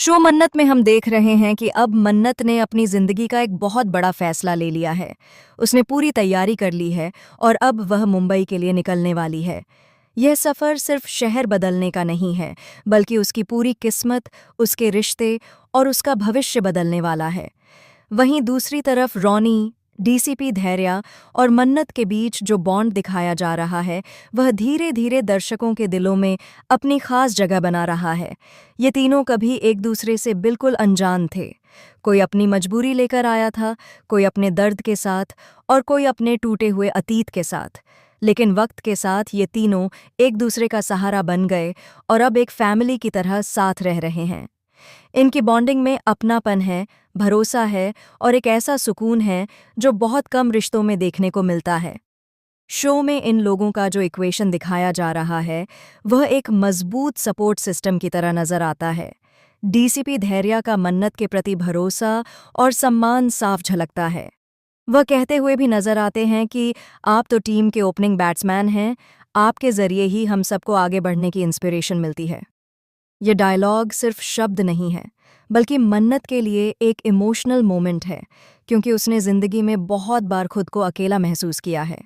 Show मन्नत में हम देख रहे हैं कि अब मन्नत ने अपनी जिंदगी का एक बहुत बड़ा फैसला ले लिया है। उसने पूरी तैयारी कर ली है और अब वह मुंबई के लिए निकलने वाली है। यह सफ़र सिर्फ शहर बदलने का नहीं है, बल्कि उसकी पूरी किस्मत, उसके रिश्ते और उसका भविष्य बदलने वाला है। वहीं दूसरी तरफ रॉनी, डीसीपी धैर्या और मन्नत के बीच जो बॉन्ड दिखाया जा रहा है, वह धीरे धीरे दर्शकों के दिलों में अपनी खास जगह बना रहा है। ये तीनों कभी एक दूसरे से बिल्कुल अनजान थे। कोई अपनी मजबूरी लेकर आया था, कोई अपने दर्द के साथ और कोई अपने टूटे हुए अतीत के साथ। लेकिन वक्त के साथ ये तीनों एक दूसरे का सहारा बन गए और अब एक फैमिली की तरह साथ रह रहे हैं। इनकी बॉन्डिंग में अपनापन है, भरोसा है और एक ऐसा सुकून है जो बहुत कम रिश्तों में देखने को मिलता है। शो में इन लोगों का जो इक्वेशन दिखाया जा रहा है, वह एक मजबूत सपोर्ट सिस्टम की तरह नजर आता है। डीसीपी धैर्या का मन्नत के प्रति भरोसा और सम्मान साफ झलकता है। वह कहते हुए भी नजर आते हैं कि आप तो टीम के ओपनिंग बैट्समैन हैं, आपके जरिए ही हम सबको आगे बढ़ने की इंस्पिरेशन मिलती है। ये डायलॉग सिर्फ शब्द नहीं है, बल्कि मन्नत के लिए एक इमोशनल मोमेंट है, क्योंकि उसने जिंदगी में बहुत बार खुद को अकेला महसूस किया है।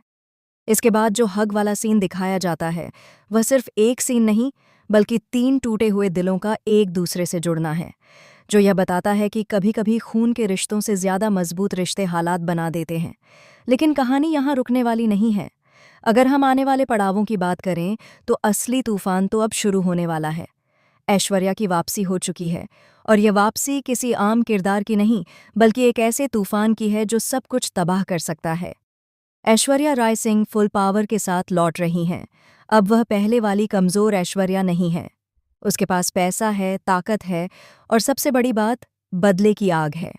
इसके बाद जो हग वाला सीन दिखाया जाता है, वह सिर्फ एक सीन नहीं, बल्कि तीन टूटे हुए दिलों का एक दूसरे से जुड़ना है, जो यह बताता है कि कभी-कभी खून के रिश्तों से ज्यादा मजबूत रिश्ते हालात बना देते हैं। लेकिन कहानी यहाँ रुकने वाली नहीं है। अगर हम आने वाले पड़ावों की बात करें, तो असली तूफान तो अब शुरू होने वाला है। ऐश्वर्या की वापसी हो चुकी है और यह वापसी किसी आम किरदार की नहीं, बल्कि एक ऐसे तूफान की है जो सब कुछ तबाह कर सकता है। ऐश्वर्या राय सिंह फुल पावर के साथ लौट रही हैं। अब वह पहले वाली कमजोर ऐश्वर्या नहीं है। उसके पास पैसा है, ताकत है और सबसे बड़ी बात, बदले की आग है।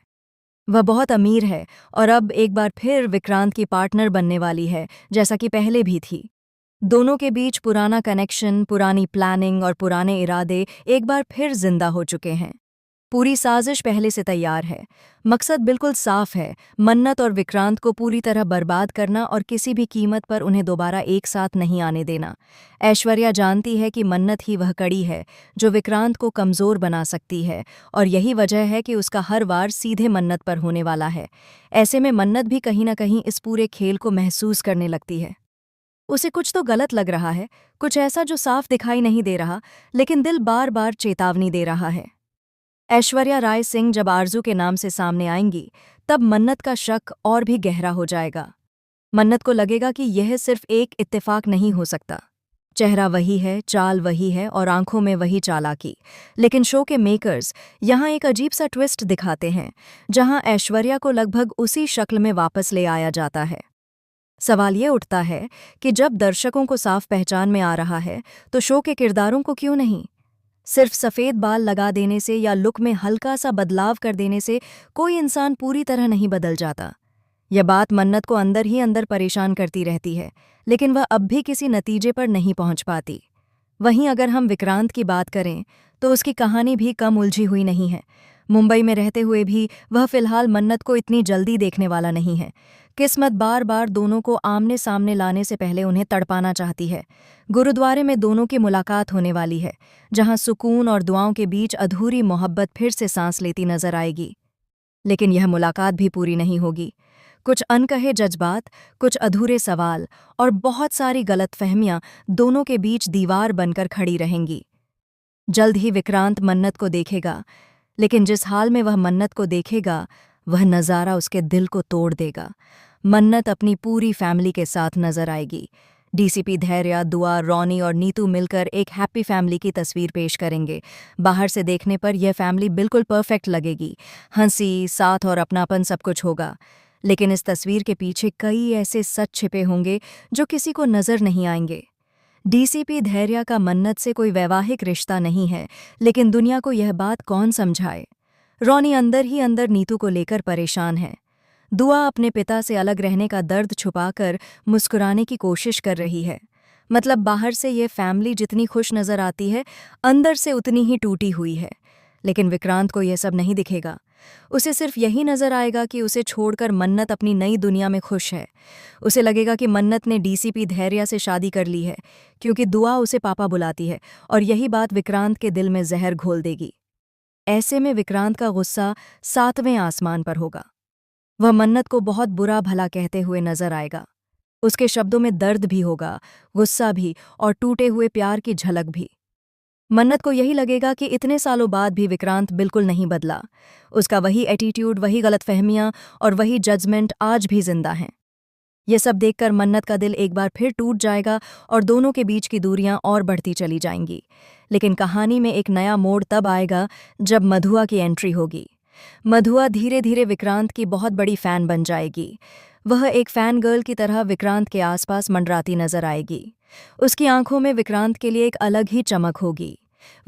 वह बहुत अमीर है और अब एक बार फिर विक्रांत की पार्टनर बनने वाली है, जैसा कि पहले भी थी। दोनों के बीच पुराना कनेक्शन, पुरानी प्लानिंग और पुराने इरादे एक बार फिर जिंदा हो चुके हैं। पूरी साजिश पहले से तैयार है। मकसद बिल्कुल साफ है, मन्नत और विक्रांत को पूरी तरह बर्बाद करना और किसी भी कीमत पर उन्हें दोबारा एक साथ नहीं आने देना। ऐश्वर्या जानती है कि मन्नत ही वह कड़ी है जो विक्रांत को कमज़ोर बना सकती है, और यही वजह है कि उसका हर वार सीधे मन्नत पर होने वाला है। ऐसे में मन्नत भी कहीं न कहीं इस पूरे खेल को महसूस करने लगती है। उसे कुछ तो गलत लग रहा है, कुछ ऐसा जो साफ दिखाई नहीं दे रहा, लेकिन दिल बार बार चेतावनी दे रहा है। ऐश्वर्या राय सिंह जब आरजू के नाम से सामने आएंगी, तब मन्नत का शक और भी गहरा हो जाएगा। मन्नत को लगेगा कि यह सिर्फ एक इत्तेफाक नहीं हो सकता। चेहरा वही है, चाल वही है और आंखों में वही चालाकी। लेकिन शो के मेकर्स यहाँ एक अजीब सा ट्विस्ट दिखाते हैं, जहाँ ऐश्वर्या को लगभग उसी शक्ल में वापस ले आया जाता है। सवाल ये उठता है कि जब दर्शकों को साफ पहचान में आ रहा है, तो शो के किरदारों को क्यों नहीं? सिर्फ सफ़ेद बाल लगा देने से या लुक में हल्का सा बदलाव कर देने से कोई इंसान पूरी तरह नहीं बदल जाता। यह बात मन्नत को अंदर ही अंदर परेशान करती रहती है, लेकिन वह अब भी किसी नतीजे पर नहीं पहुंच पाती। वहीं अगर हम विक्रांत की बात करें, तो उसकी कहानी भी कम उलझी हुई नहीं है। मुंबई में रहते हुए भी वह फिलहाल मन्नत को इतनी जल्दी देखने वाला नहीं है। किस्मत बार बार दोनों को आमने सामने लाने से पहले उन्हें तड़पाना चाहती है। गुरुद्वारे में दोनों की मुलाकात होने वाली है, जहां सुकून और दुआओं के बीच अधूरी मोहब्बत फिर से सांस लेती नजर आएगी। लेकिन यह मुलाकात भी पूरी नहीं होगी। कुछ अनकहे जज्बात, कुछ अधूरे सवाल और बहुत सारी गलतफहमियां दोनों के बीच दीवार बनकर खड़ी रहेंगी। जल्द ही विक्रांत मन्नत को देखेगा, लेकिन जिस हाल में वह मन्नत को देखेगा, वह नज़ारा उसके दिल को तोड़ देगा। मन्नत अपनी पूरी फैमिली के साथ नजर आएगी। डीसीपी धैर्या, दुआ, रॉनी और नीतू मिलकर एक हैप्पी फैमिली की तस्वीर पेश करेंगे। बाहर से देखने पर यह फैमिली बिल्कुल परफेक्ट लगेगी। हंसी, साथ और अपनापन सब कुछ होगा। लेकिन इस तस्वीर के पीछे कई ऐसे सच छिपे होंगे जो किसी को नजर नहीं आएंगे। डीसीपी धैर्या का मन्नत से कोई वैवाहिक रिश्ता नहीं है, लेकिन दुनिया को यह बात कौन समझाए? रॉनी अंदर ही अंदर नीतू को लेकर परेशान है। दुआ अपने पिता से अलग रहने का दर्द छुपाकर मुस्कुराने की कोशिश कर रही है। मतलब बाहर से ये फैमिली जितनी खुश नजर आती है, अंदर से उतनी ही टूटी हुई है। लेकिन विक्रांत को यह सब नहीं दिखेगा। उसे सिर्फ यही नजर आएगा कि उसे छोड़कर मन्नत अपनी नई दुनिया में खुश है। उसे लगेगा कि मन्नत ने डीसीपी धैर्या से शादी कर ली है, क्योंकि दुआ उसे पापा बुलाती है, और यही बात विक्रांत के दिल में जहर घोल देगी। ऐसे में विक्रांत का गुस्सा 7वें आसमान पर होगा। वह मन्नत को बहुत बुरा भला कहते हुए नजर आएगा। उसके शब्दों में दर्द भी होगा, गुस्सा भी और टूटे हुए प्यार की झलक भी। मन्नत को यही लगेगा कि इतने सालों बाद भी विक्रांत बिल्कुल नहीं बदला। उसका वही एटीट्यूड, वही गलतफहमियां और वही जजमेंट आज भी जिंदा हैं। ये सब देखकर मन्नत का दिल एक बार फिर टूट जाएगा और दोनों के बीच की दूरियां और बढ़ती चली जाएंगी। लेकिन कहानी में एक नया मोड़ तब आएगा जब मधुआ की एंट्री होगी। मधुआ धीरे धीरे विक्रांत की बहुत बड़ी फैन बन जाएगी। वह एक फैन गर्ल की तरह विक्रांत के आसपास मंडराती नजर आएगी। उसकी आंखों में विक्रांत के लिए एक अलग ही चमक होगी।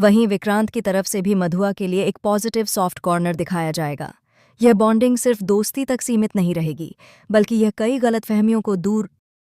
वहीं विक्रांत की तरफ से भी मधुआ के लिए एक पॉजिटिव सॉफ्ट कॉर्नर दिखाया जाएगा। यह बॉन्डिंग सिर्फ दोस्ती तक सीमित नहीं रहेगी, बल्कि यह कई गलतफहमियों को दूर